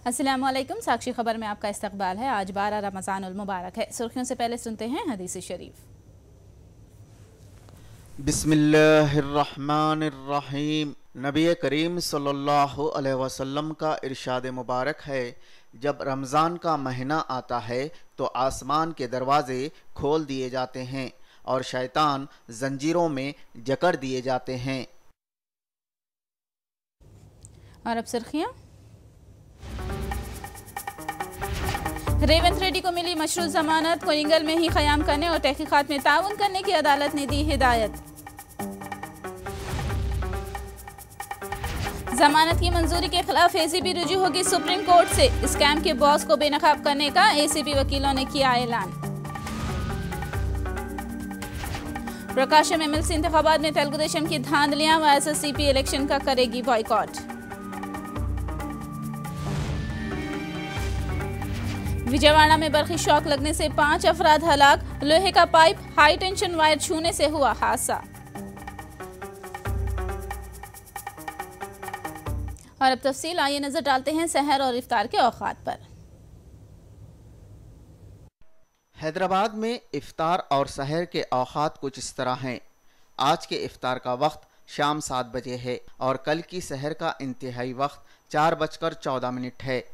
अस्सलामुअलैकुम। साक्षी खबर में आपका इस्तकबाल है। आज 12 रमज़ानुल मुबारक है। सुर्खियों से पहले सुनते हैं हदीस शरीफ। बिस्मिल्लाहिर्रहमानिर्रहीम। नबी करीम सल्लल्लाहु अलैहि वसल्लम का इरशाद मुबारक है, जब रमज़ान का महीना आता है तो आसमान के दरवाज़े खोल दिए जाते हैं और शैतान जंजीरों में जकड़ दिए जाते हैं। और अब सुर्खियाँ। रेवंत रेड्डी को मिली मशरूत जमानत, कोरिंगल में ही क़याम करने और तहकीकात में ताउन करने की अदालत ने दी हिदायत। जमानत की मंजूरी के खिलाफ एसीबी रुजू होगी सुप्रीम कोर्ट से। स्कैम के बॉस को बेनकाब करने का एसीबी वकीलों ने किया ऐलान। प्रकाशम एमएलसी इंतखाबात में तेलुगुदेशम की धांधलियां, वाईएसआरसीपी इलेक्शन का करेगी बॉयकॉट। विजयवाड़ा में बरखी शॉक लगने से 5 अफराद हलाक, लोहे का पाइप हाई टेंशन वायर छूने से हुआ हादसा। और अब तफसील, आइए नजर डालते हैं सहर और इफ्तार के औकात पर। हैदराबाद में इफ्तार और सहर के औकात कुछ इस तरह हैं। आज के इफ्तार का वक्त शाम 7 बजे है और कल की सहर का इंतहाई वक्त 4:14 है।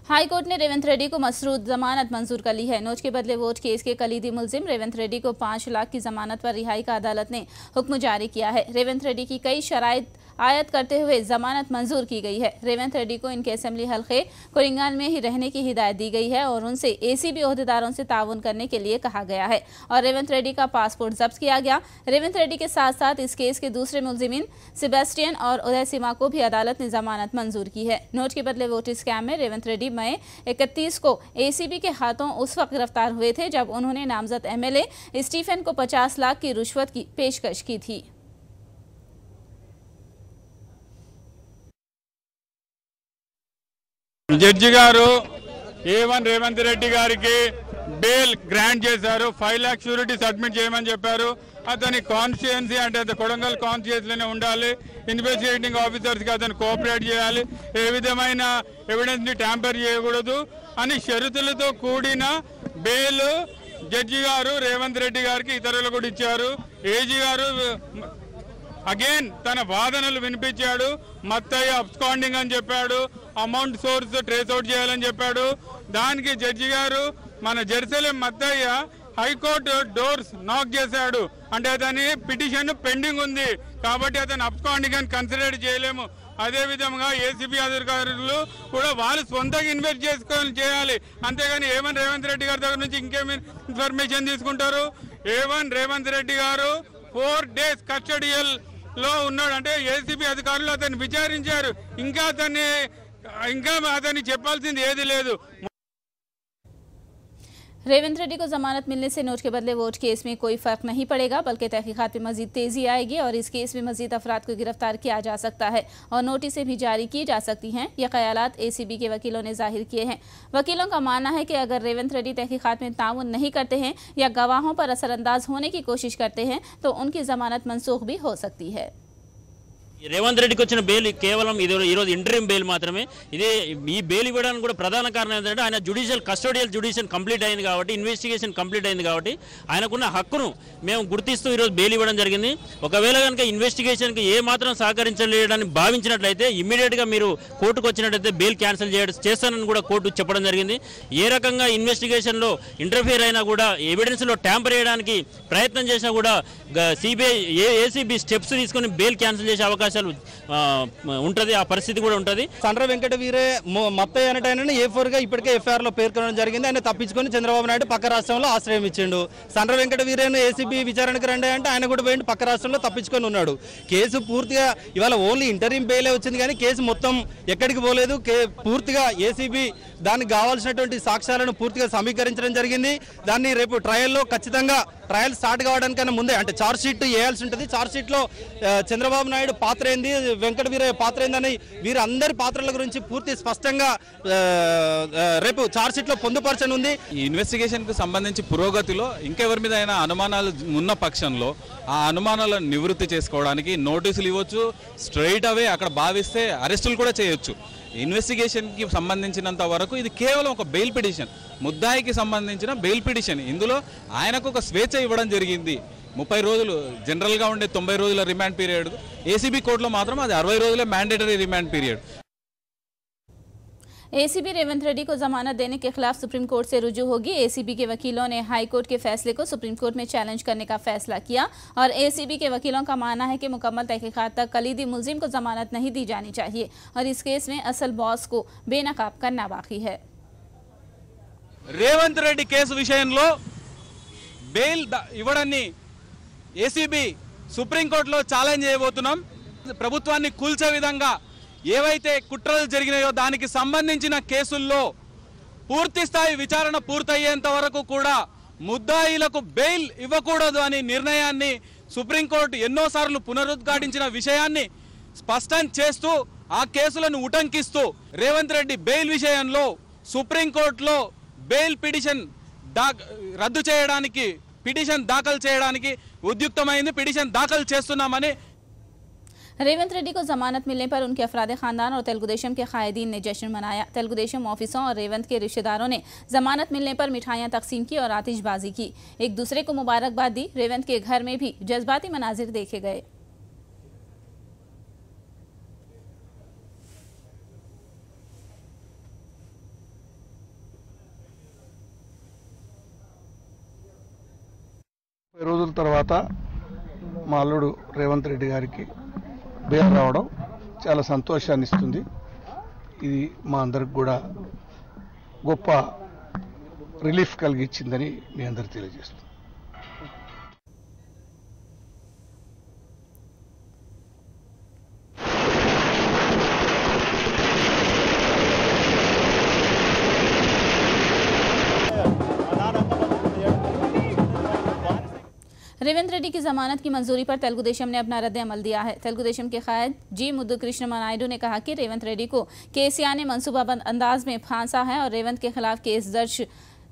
हाई कोर्ट ने रेवंत रेड्डी को मसरूत जमानत मंजूर कर ली है। नोट के बदले वोट केस के कलीदी मुलजिम रेवंत रेड्डी को 5 लाख की जमानत पर रिहाई का अदालत ने हुक्म जारी किया है। रेवंत रेड्डी की कई शराइत आयत करते हुए जमानत मंजूर की गई है। रेवंत रेड्डी को इनके असेंबली हल्के कोरिंगल में ही रहने की हिदायत दी गई है और उनसे एसीबी ओहदेदारों से ताउन करने के लिए कहा गया है और रेवंत रेड्डी का पासपोर्ट जब्त किया गया। रेवंत रेड्डी के साथ साथ इस केस के दूसरे मुलजिमीन सेबेस्टियन और उदय सिमा को भी अदालत ने जमानत मंजूर की है। नोट के बदले वोट स्कैम में रेवंत रेड्डी मई 31 को एसीबी के हाथों उस वक्त गिरफ्तार हुए थे जब उन्होंने नामजद एमएलए स्टीफन को 50 लाख की रुश्वत की पेशकश की थी। జడ్జి గారు A1 రేవంత్ రెడ్డి గారికి బెయిల్ గ్రాంట్ చేశారు। 5 लाख షూరిటీ సబ్మిట్ చేయమని చెప్పారు। అతని కాన్స్టిట్యుయెన్సీ అంటే కొడంగల్ కాన్స్టిట్యుయెన్సీలోనే ఉండాలి। ఇన్వెస్టిగేటింగ్ ఆఫీసర్స్కి అతను కోఆపరేట్ చేయాలి। ఏ విధమైన ఎవిడెన్స్ని ట్యాంపర్ చేయకూడదు అని షరతులతో కూడిన బెయిల్ జడ్జి గారు రేవంత్ రెడ్డి గారికి ఇతరులు కూడా ఇచ్చారు। ఏజీ గారు అగైన్ తన వాదనలు వినిపించాడు। మత్తయ్య అబ్స్కాండింగ్ అని చెప్పాడు, అమౌంట్ సోర్స్ ట్రేస్ అవుట్ చేయాలని చెప్పాడు। దానికి జడ్జి గారు మన జెరూసలేం మత్తయ్య హైకోర్టు డోర్స్ నాక్ చేశాడు, అంటే అతని పిటిషన్ పెండింగ్ ఉంది కాబట్టి అతను అబ్స్కాండింగ్ అని కన్సిడర్ చేయలేము। అదే విధంగా ఏసీబీ అధికారులు కూడా వాళ్ళు సొంతంగా ఇన్వెస్ట్ చేసుకొని చేయాలి, అంతేగాని A1 రేవంత్ రెడ్డి గారి దగ్గర నుంచి ఇంకేమి ఇన్ఫర్మేషన్ తీసుకుంటారు। A1 రేవంత్ రెడ్డి గారు 4 days కస్టడియల్ లో ఉన్నాడు, అంటే ఏసీబీ అధికారులు అతన్ని విచారించారు, ఇంకా అతన్ని చెప్పాల్సింది ఏది లేదు। रेवंत रेड्डी को जमानत मिलने से नोट के बदले वोट केस में कोई फर्क नहीं पड़ेगा, बल्कि तहकीकात में मजीद तेजी आएगी और इस केस में मजीद अफराद को गिरफ्तार किया जा सकता है और नोटिसें भी जारी की जा सकती हैं। ये ख्यालात एसीबी के वकीलों ने जाहिर किए हैं। वकीलों का मानना है कि अगर रेवंत रेड्डी तहकीकात में ताउन नहीं करते हैं या गवाहों पर असरअंदाज होने की कोशिश करते हैं तो उनकी जमानत मनसूख भी हो सकती है। రేవంత్ రెడ్డికి వచ్చిన బెయిల్ కేవలం ఈరోజు ఇంటరిమ్ బెయిల్ మాత్రమే। ఇదే ఈ బెయిల్ ఇవ్వడానికి కూడా ప్రధాన కారణం ఏంటంటే ఆయన జ్యుడిషియల్ కంప్లీట్ అయింది కాబట్టి, ఇన్వెస్టిగేషన్ కంప్లీట్ అయింది కాబట్టి ఆయనకున్న హక్కును మేము గుర్తిస్తూ ఈరోజు బెయిల్ ఇవ్వడం జరిగింది। ఒకవేళ కనుక ఇన్వెస్టిగేషన్కి ఏ మాత్రం సహకరించలేదని భావించినట్లయితే ఇమ్మీడియట్గా మీరు కోర్టుకు వచ్చినట్లయితే బెయిల్ క్యాన్సిల్ చేస్తానని కూడా కోర్టు చెప్పడం జరిగింది। ఏ రకంగా ఇన్వెస్టిగేషన్లో ఇంటర్ఫియర్ అయినా కూడా, ఎవిడెన్స్లో ట్యాంపర్ చేయడానికి ప్రయత్నం చేసినా కూడా సిబిఐ ఏసీబీ స్టెప్స్ తీసుకొని బెయిల్ క్యాన్సిల్ చేసే అవకాశం ఉంటది, ఆ పరిస్థితి కూడా ఉంటది। సండ్ర వెంకట వీరే మత్తయ్య అనేటైనా A4 గా ఇప్పటికే ఎఫ్ఐఆర్ లో పేర్కొనడం జరిగింది। ఆయన తప్పించుకొని చంద్రబాబు నాయుడు పక్క రాష్ట్రంలో ఆశ్రయం ఇచ్చిండు। సండ్ర వెంకట వీరేను ఏసీబీ విచారణకు రండి అంటే ఆయన కూడా పోయిండు, పక్క రాష్ట్రంలో తప్పించుకొని ఉన్నాడు। కేసు పూర్తిగా ఇవాళ ఓన్లీ ఇంటరిమ్ బెయిలే వచ్చింది కానీ కేసు మొత్తం ఎక్కడికి పోలేదు। పూర్తిగా ఏసీబీ దానికి కావాల్సినటువంటి సాక్ష్యాలను పూర్తిగా సమీకరించడం జరిగింది। దాన్ని రేపు ట్రయల్లో ఖచ్చితంగా ట్రయల్ స్టార్ట్ కావడానికన్నా ముందే అంటే ఛార్జ్ షీట్ వేయాల్సి ఉంటుంది। ఛార్జ్ షీట్లో చంద్రబాబు నాయుడు పాత్ర ఏంది, వెంకట వీరయ్య పాత్ర ఏందని వీరందరి పాత్రల గురించి పూర్తి స్పష్టంగా రేపు ఛార్జ్ షీట్లో పొందుపరచనుంది। ఈ ఇన్వెస్టిగేషన్ కు సంబంధించి పురోగతిలో ఇంకెవరి మీద అయినా అనుమానాలు ఉన్న పక్షంలో ఆ అనుమానాలను నివృత్తి చేసుకోవడానికి నోటీసులు ఇవ్వచ్చు, స్ట్రైట్ అవే అక్కడ భావిస్తే అరెస్టులు కూడా చేయొచ్చు. ఇన్వెస్టిగేషన్కి సంబంధించినంత వరకు ఇది కేవలం ఒక బెయిల్ పిటిషన్, ముద్దాయికి సంబంధించిన బెయిల్ పిటిషన్. ఇందులో ఆయనకు ఒక స్వేచ్ఛ ఇవ్వడం జరిగింది. 30 రోజులు జనరల్గా ఉండే 90 రోజుల రిమాండ్ పీరియడ్, ఏసీబీ కోర్టులో మాత్రం అది 60 రోజులే mandatory remand period. ACB Revanth Reddy को जमानत देने के खिलाफ सुप्रीम कोर्ट से रुजू होगी। एसीबी के वकीलों ने हाई कोर्ट के फैसले को सुप्रीम कोर्ट में चैलेंज करने का फैसला किया और एसीबी के वकीलों का मानना है कि मुकम्मल तहकीकात तक कलीदी मुलजिम को जमानत नहीं दी जानी चाहिए और इस केस में असल बॉस को बेनकाब करना बाकी है। రేవంత్ రెడ్డి కేసు విషయంలో బెయిల్ ఇవ్వడాన్ని ఏసీబీ సుప్రీంకోర్టులో ఛాలెంజ్ చేయబోతున్నాం. ప్రభుత్వాన్ని కూల్చే విధంగా ఏవైతే కుట్రలు జరిగినాయో దానికి సంబంధించిన కేసుల్లో పూర్తి స్థాయి విచారణ పూర్తయ్యేంత వరకు కూడా ముద్దాయిలకు బెయిల్ ఇవ్వకూడదు అని నిర్ణయాన్ని సుప్రీంకోర్టు ఎన్నోసార్లు పునరుద్ఘాటించిన విషయాన్ని స్పష్టం చేస్తూ ఆ కేసులను ఉటంకిస్తూ రేవంత్ రెడ్డి బెయిల్ విషయంలో సుప్రీంకోర్టులో బెయిల్ పిటిషన్ రద్దు చేయడానికి పిటిషన్ దాఖలు చేయడానికి ఉద్యుక్తమైంది. పిటిషన్ దాఖలు చేస్తున్నామని रेवंत रेड्डी को जमानत मिलने पर उनके अफराद खानदान और तेलुगुदेशम के कायदीन ने जश्न मनाया। तेलुगुदेशम ऑफिसों और रेवंत के रिश्तेदारों ने जमानत मिलने पर मिठाइयां तकसीम की और आतिशबाजी की, एक दूसरे को मुबारकबाद दी। रेवंत के घर में भी जज्बाती मनाजिर देखे गए। రోజుల తర్వాత మా అల్లుడు రేవంత్ రెడ్డి గారికి బెయిల్ రావడం చాలా సంతోషాన్ని ఇస్తుంది. ఇది మా అందరికి కూడా గొప్ప రిలీఫ్ కలిగించిందని మీ అందరికి తెలియజేస్తుంది. रेवंत रेड्डी की जमानत की मंजूरी पर तेलुगुदेशम ने अपना रद्द अमल दिया है। तेलुगुदेशम के कायद जी मुद्दुकृष्ण नायडू ने कहा कि रेवंत रेड्डी को केसीआर ने मनसूबाबंद अंदाज में फांसा है और रेवंत के खिलाफ केस दर्ज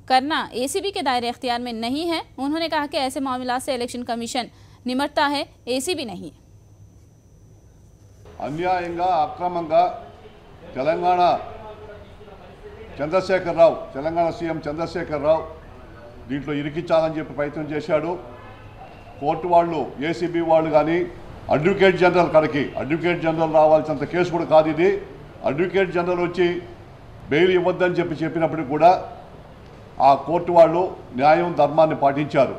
करना एसीबी के दायरे इख्तियार में नहीं है। उन्होंने कहा कि ऐसे मामला से इलेक्शन कमीशन निमटता है, एसीबी नहीं। అన్యాయంగా అక్రమంగా తెలంగాణ సీఎం చంద్రశేఖర్ రావు దీంట్లో ఇరికించాలని చెప్పి ప్రయత్నం చేశాడు. కోర్టు వాళ్ళు, ఏసీబీ వాళ్ళు కానీ అడ్వకేట్ జనరల్ కాడికి అడ్వకేట్ జనరల్ రావాల్సినంత కేసు కూడా కాదు ఇది. అడ్వకేట్ జనరల్ వచ్చి బెయిల్ ఇవ్వద్దని చెప్పినప్పటికీ కూడా ఆ కోర్టు వాళ్ళు న్యాయం ధర్మాన్ని పాటించారు.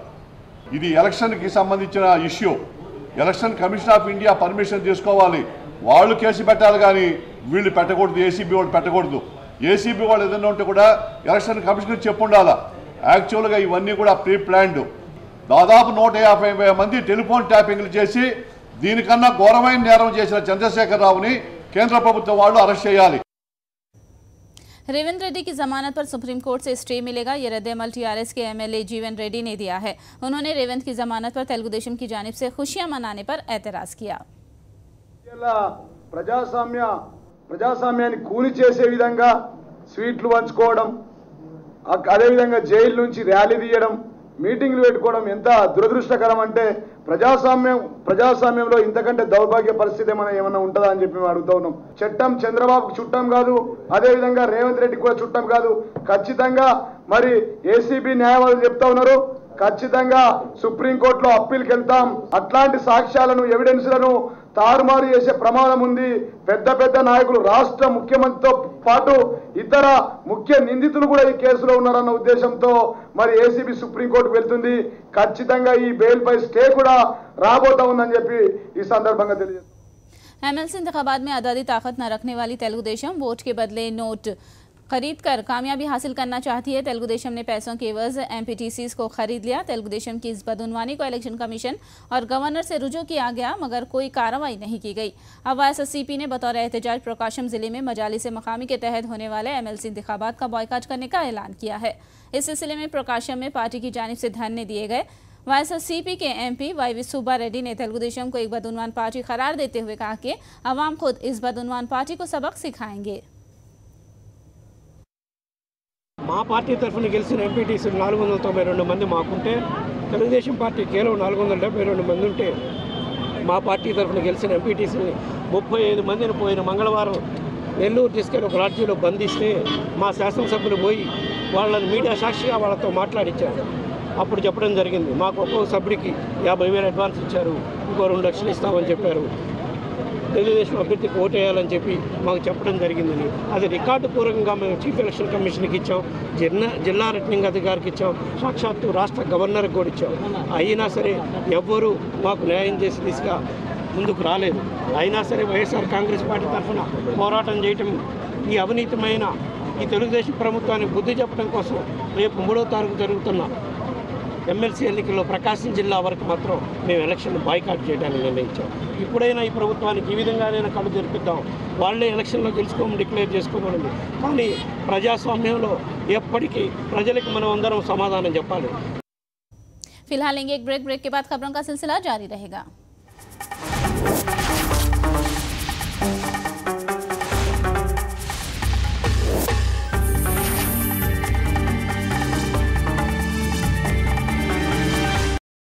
ఇది ఎలక్షన్కి సంబంధించిన issue. Election commission of India permission తీసుకోవాలి, వాళ్ళు కేసు పెట్టాలి కానీ వీళ్ళు పెట్టకూడదు, ఏసీబీ వాళ్ళు పెట్టకూడదు. ఏసీబీ వాళ్ళు ఏదైనా ఉంటే కూడా ఎలక్షన్ కమిషన్ చెప్పు ఉండాలా. యాక్చువల్గా ఇవన్నీ కూడా ప్రీ ప్లాన్డ్. దాదాపు 150 మంది టెలిఫోన్ ట్యాపింగ్లు చేసి దీనికన్నా ఘోరమైన నేరం చేసిన చంద్రశేఖర్ రావుని కేంద్ర ప్రభుత్వం వాళ్ళు అరెస్ట్ చేయాలి. रेवंत रेड्डी की जमानत पर सुप्रीम कोर्ट से स्टे मिलेगा, ये रद्द अमल टीआरएस के एमएलए जीवन रेड्डी ने दिया है। उन्होंने रेवंत की जमानत पर तेलुगुदेशम की जानिब से खुशियां मनाने पर एतराज किया। ప్రజాస్వామ్యాన్ని కూని చేసే విధంగా స్వీట్లు పంచుకోవడం, అదేవిధంగా జైలు నుంచి ర్యాలీ తీయడం, మీటింగ్లు పెట్టుకోవడం ఎంత దురదృష్టకరం అంటే ప్రజాస్వామ్యంలో ఇంతకంటే దౌర్భాగ్య పరిస్థితి ఏమన్నా ఉంటుందా అని చెప్పి మేము అడుగుతా ఉన్నాం. చట్టం చంద్రబాబుకు చుట్టం కాదు, అదేవిధంగా రేవంత్ రెడ్డి కూడా చుట్టం కాదు. ఖచ్చితంగా మరి ఏసీబీ న్యాయవాదులు చెప్తా ఉన్నారు, ఖచ్చితంగా సుప్రీంకోర్టులో అప్పీల్కి వెళ్తాం. అట్లాంటి సాక్ష్యాలను, ఎవిడెన్స్లను తారుమారు చేసే ప్రమాదం ఉంది. పెద్ద పెద్ద నాయకులు, రాష్ట్ర ముఖ్యమంత్రితో పాటు ఇతర ముఖ్య నిందితులు కూడా ఈ కేసులో ఉన్నారన్న ఉద్దేశంతో మరి ఏసీబీ సుప్రీంకోర్టుకు వెళ్తుంది. ఖచ్చితంగా ఈ బెయిల్ పై స్టే కూడా రాబోతా ఉందని చెప్పి ఈ సందర్భంగా తెలియజేస్తారు. एमएलसी इंतखाबात में आज़ादी ताकत न रखने वाली तेलुगुदेशम वोट के बदले नोट खरीद कर कामयाबी हासिल करना चाहती है। तेलुगुदेशम ने पैसों के एवज एमपीटीसीज को खरीद लिया। तेलुगुदेशम की इस बदउनवानी को इलेक्शन कमीशन और गवर्नर से रुजू किया गया मगर कोई कार्रवाई नहीं की गई। अब वाईएससीपी ने बतौर एहतजाज प्रकाशम जिले में मजालिस मकामी के तहत होने वाले एमएलसी इंतखाबात का बॉयकॉट करने का ऐलान किया है। इस सिलसिले में प्रकाशम में पार्टी की जानिब से धरने दिए गए। वाईएससीपी के एमपी वाईवी सुब्बा रेड्डी ने तेलुगुदेशम को एक बदउनवान पार्टी करार देते हुए कहा कि अवाम खुद इस बदउनवान पार्टी को सबक सिखाएंगे। మా పార్టీ తరఫున గెలిచిన ఎంపీటీసీలు 492 మంది మాకుంటే తెలుగుదేశం పార్టీ కేవలం 472 మంది ఉంటే మా పార్టీ తరఫున గెలిచిన ఎంపీటీసీని 35 మందిని పోయిన మంగళవారం నెల్లూరు తీసుకెళ్ళి ఒక లాడ్జీలో బంధిస్తే మా శాసనసభ్యులు పోయి వాళ్ళని మీడియా సాక్షిగా వాళ్ళతో మాట్లాడించారు. అప్పుడు చెప్పడం జరిగింది, మాకు ఒక్కొక్క సభ్యుడికి 50,000 అడ్వాన్స్ ఇచ్చారు, ఇంకో 2 లక్షలు ఇస్తామని చెప్పారు, తెలుగుదేశం అభ్యర్థికి ఓటేయాలని చెప్పి మాకు చెప్పడం జరిగిందని. అది రికార్డు పూర్వకంగా మేము చీఫ్ ఎలక్షన్ కమిషన్కి ఇచ్చాం, జిల్లా రిటర్నింగ్ అధికారికి ఇచ్చాం, సాక్షాత్తు రాష్ట్ర గవర్నర్కి కూడా ఇచ్చాం. అయినా సరే ఎవ్వరూ మాకు న్యాయం చేసి దిశగా ముందుకు రాలేదు. అయినా సరే వైఎస్ఆర్ కాంగ్రెస్ పార్టీ తరఫున పోరాటం చేయటం, ఈ అవినీతిమైన ఈ తెలుగుదేశం ప్రభుత్వానికి బుద్ధి చెప్పడం కోసం రేపు 3వ తారీఖు జరుగుతున్న ఎమ్మెల్సీ ఎన్నికల్లో ప్రకాశం జిల్లా వరకు మాత్రం మేము ఎలక్షన్ బాయ్కాట్ చేయడానికి నిర్ణయించాం. ఇప్పుడైనా ఈ ప్రభుత్వానికి ఈ విధంగానైనా కళ్ళు తెరిపిద్దాం, వాళ్ళే ఎలక్షన్లో గెలుచుకోమని డిక్లేర్ చేసుకోమని. కానీ ప్రజాస్వామ్యంలో ఎప్పటికీ ప్రజలకు మనం అందరం సమాధానం చెప్పాలి. फिलहाल लेंगे एक ब्रेक के बाद खबरों का सिलसिला जारी रहेगा।